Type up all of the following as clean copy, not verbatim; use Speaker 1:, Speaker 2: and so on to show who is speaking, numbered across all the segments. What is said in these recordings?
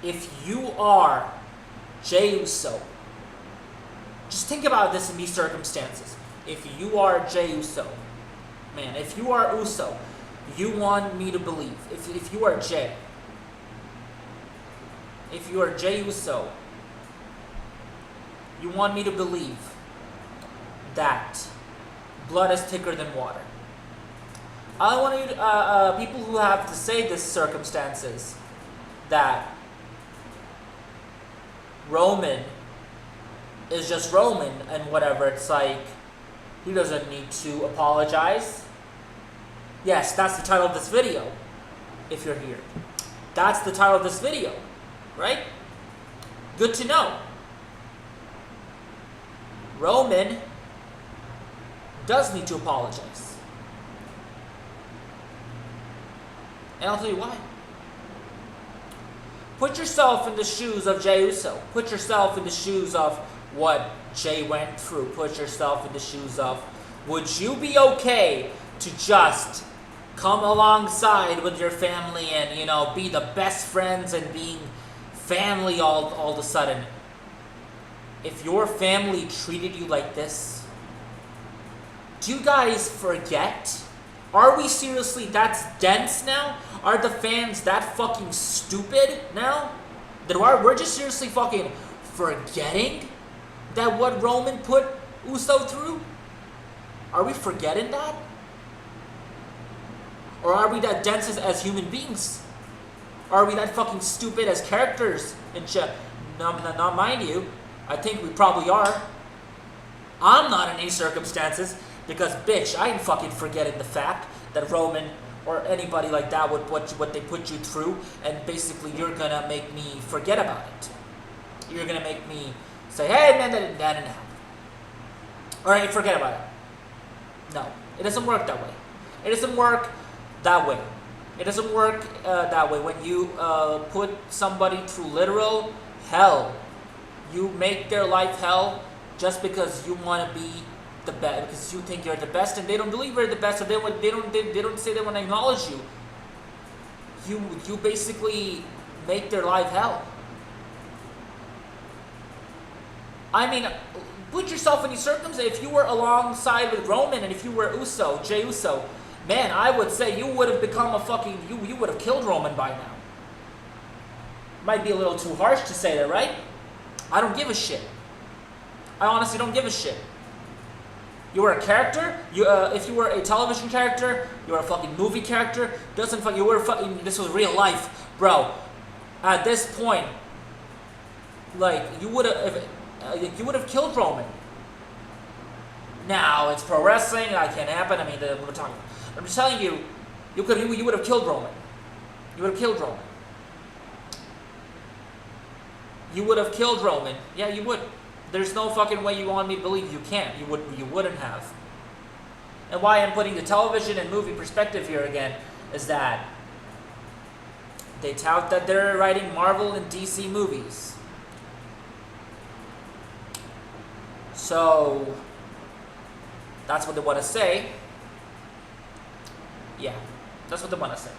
Speaker 1: if you are Jey Uso, just think about this in these circumstances. If you are Jey Uso, man, if you are Uso, you want me to believe, if you are Jey, if you are Jey Uso, you want me to believe that blood is thicker than water. I want you to, people who have to say this circumstances that Roman is just Roman and whatever. It's like, he doesn't need to apologize. Yes, that's the title of this video, if you're here. That's the title of this video, right? Good to know. Roman does need to apologize. And I'll tell you why. Put yourself in the shoes of Jey Uso. Put yourself in the shoes of what Jey went through. Put yourself in the shoes of, would you be okay to just come alongside with your family and, you know, be the best friends and being family all of a sudden? If your family treated you like this, do you guys forget? Are we seriously that dense now? Are the fans that fucking stupid now? That we're just seriously fucking forgetting that what Roman put Uso through? Are we forgetting that? Or are we that dense as human beings? Are we that fucking stupid as characters? Not mind you, I think we probably are. I'm not in any circumstances, because bitch, I ain't fucking forgetting the fact that Roman or anybody like that would what they put you through, and basically you're gonna make me forget about it. You're gonna make me say, hey man, that didn't happen. Alright, forget about it. No, it doesn't work that way. It doesn't work that way. It doesn't work that way. When you put somebody through literal hell, you make their life hell just because you want to be the best, because you think you're the best, and they don't believe you're the best, or they don't say they want to acknowledge you. You basically make their life hell. I mean, put yourself in these circumstances. If you were alongside with Roman, and if you were Uso, Jey Uso, man, I would say you would have become a fucking, you would have killed Roman by now. Might be a little too harsh to say that, right? I don't give a shit. I honestly don't give a shit. You were a character. If you were a television character, you were a fucking movie character. Doesn't fucking, you were fucking. This was real life, bro. At this point, like you would have killed Roman. Now it's pro wrestling. That can't happen. I mean, we're talking. I'm just telling you, you would have killed Roman. You would have killed Roman. You would have killed Roman. Yeah, you would. There's no fucking way you want me to believe you can't. You wouldn't have. And why I'm putting the television and movie perspective here again is that they tout that they're writing Marvel and DC movies. So that's what they want to say. Yeah, that's what they want to say.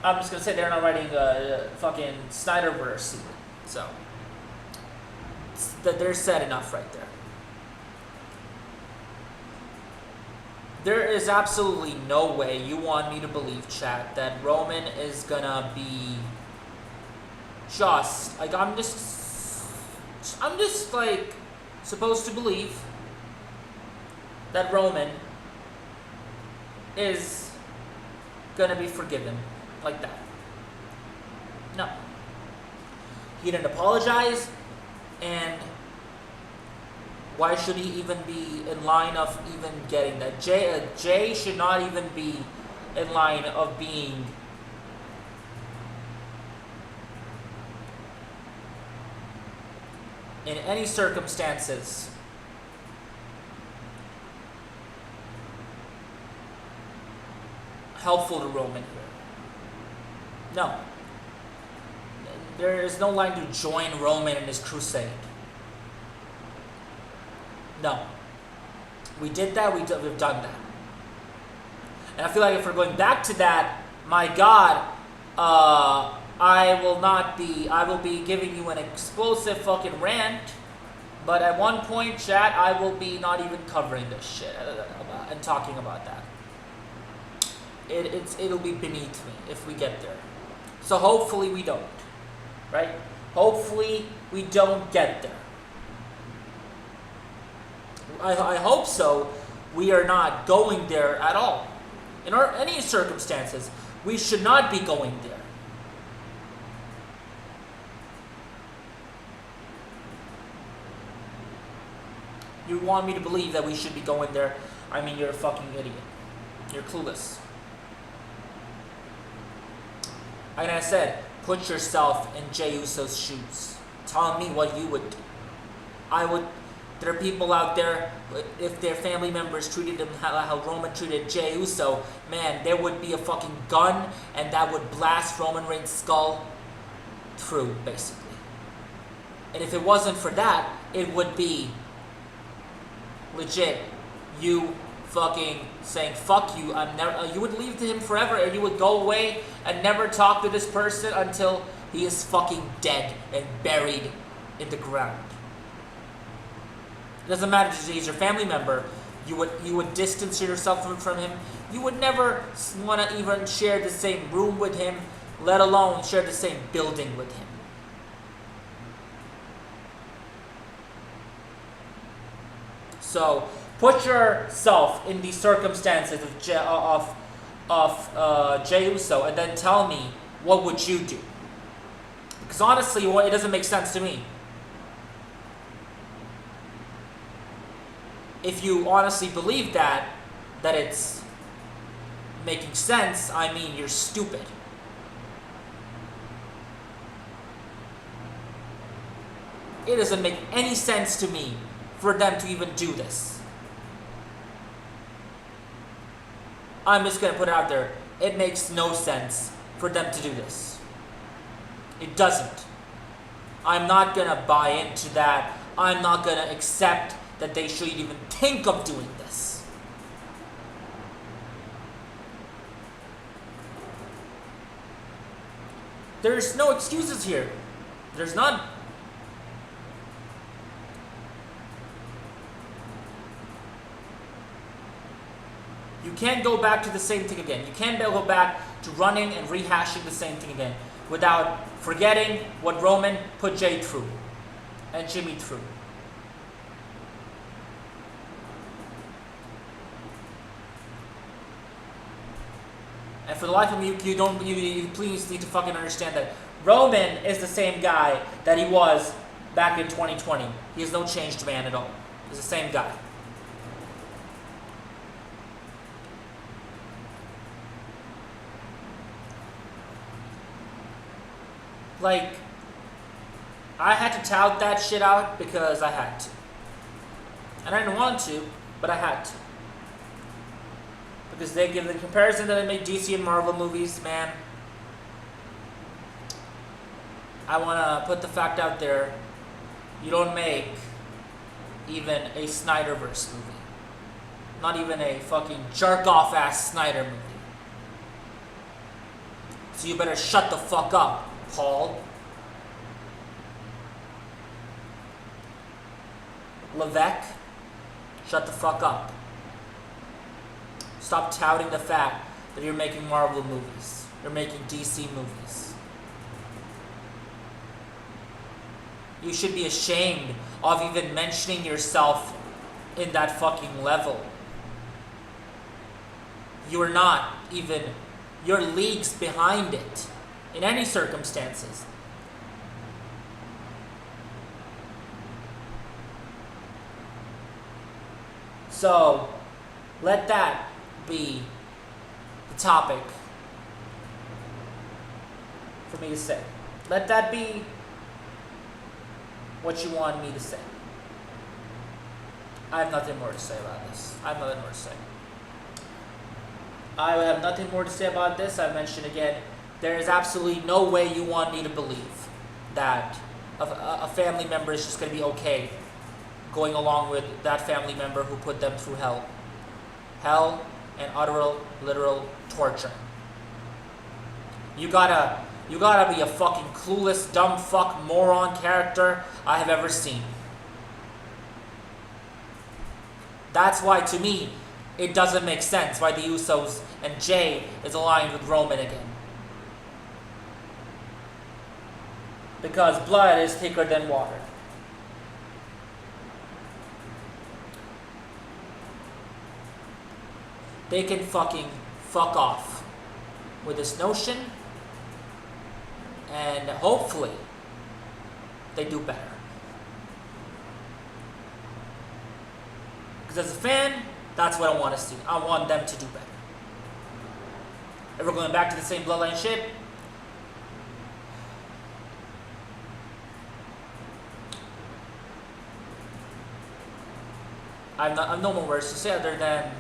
Speaker 1: I'm just gonna say they're not writing fucking Snyderverse, so that they're said enough right there. There is absolutely no way you want me to believe, chat, that Roman is gonna be just like I'm just like supposed to believe that Roman is gonna be forgiven like that. No. He didn't apologize, and why should he even be in line of even getting that? Jey should not even be in line of being in any circumstances helpful to Roman here. No. There is no line to join Roman in his crusade. No. We did that, we've done that. And I feel like if we're going back to that, my God, I will be giving you an explosive fucking rant, but at one point, chat, I will be not even covering this shit and talking about that. It'll be beneath me if we get there. So hopefully we don't, right? Hopefully we don't get there. I hope so. We are not going there at all. In any circumstances, we should not be going there. You want me to believe that we should be going there? I mean, you're a fucking idiot. You're clueless. Like I said, put yourself in Jey Uso's shoes. Tell me what you would do. There are people out there, if their family members treated them how Roman treated Jey Uso, man, there would be a fucking gun and that would blast Roman Reigns' skull through, basically. And if it wasn't for that, it would be legit you fucking saying fuck you. You would leave to him forever, and you would go away and never talk to this person until he is fucking dead and buried in the ground. It doesn't matter if he's your family member. You would distance yourself from him. You would never want to even share the same room with him, let alone share the same building with him. So put yourself in the circumstances of Jey Uso, and then tell me, what would you do? Because honestly, it doesn't make sense to me. If you honestly believe that it's making sense, I mean, you're stupid. It doesn't make any sense to me for them to even do this. I'm just going to put it out there. It makes no sense for them to do this. It doesn't. I'm not going to buy into that. I'm not going to accept that they should even think of doing this. There's no excuses here. There's none. You can't go back to the same thing again. You can't go back to running and rehashing the same thing again without forgetting what Roman put Jey through and Jimmy through. And for the life of you, you please need to fucking understand that Roman is the same guy that he was back in 2020. He is no changed man at all. He's the same guy. Like, I had to tout that shit out because I had to. And I didn't want to, but I had to. Because they give the comparison that they make DC and Marvel movies, man. I want to put the fact out there. You don't make even a Snyderverse movie. Not even a fucking jerk-off ass Snyder movie. So you better shut the fuck up, Paul. Levesque, shut the fuck up. Stop touting the fact that you're making Marvel movies. You're making DC movies. You should be ashamed of even mentioning yourself in that fucking level. You are not even, you're leagues behind it in any circumstances. So, let that be the topic for me to say. Let that be what you want me to say. I have nothing more to say about this. I have nothing more to say. I have nothing more to say about this. I mentioned again, there is absolutely no way you want me to believe that a family member is just going to be okay going along with that family member who put them through hell. Hell and utter, literal torture. You gotta You gotta be a fucking clueless, dumb fuck, moron character I have ever seen. That's why, to me, it doesn't make sense why the Usos and Jay is aligned with Roman again. Because blood is thicker than water. They can fucking fuck off with this notion, and hopefully they do better. Because as a fan, that's what I want to see. I want them to do better. If we're going back to the same bloodline shit, I've no more words to say other than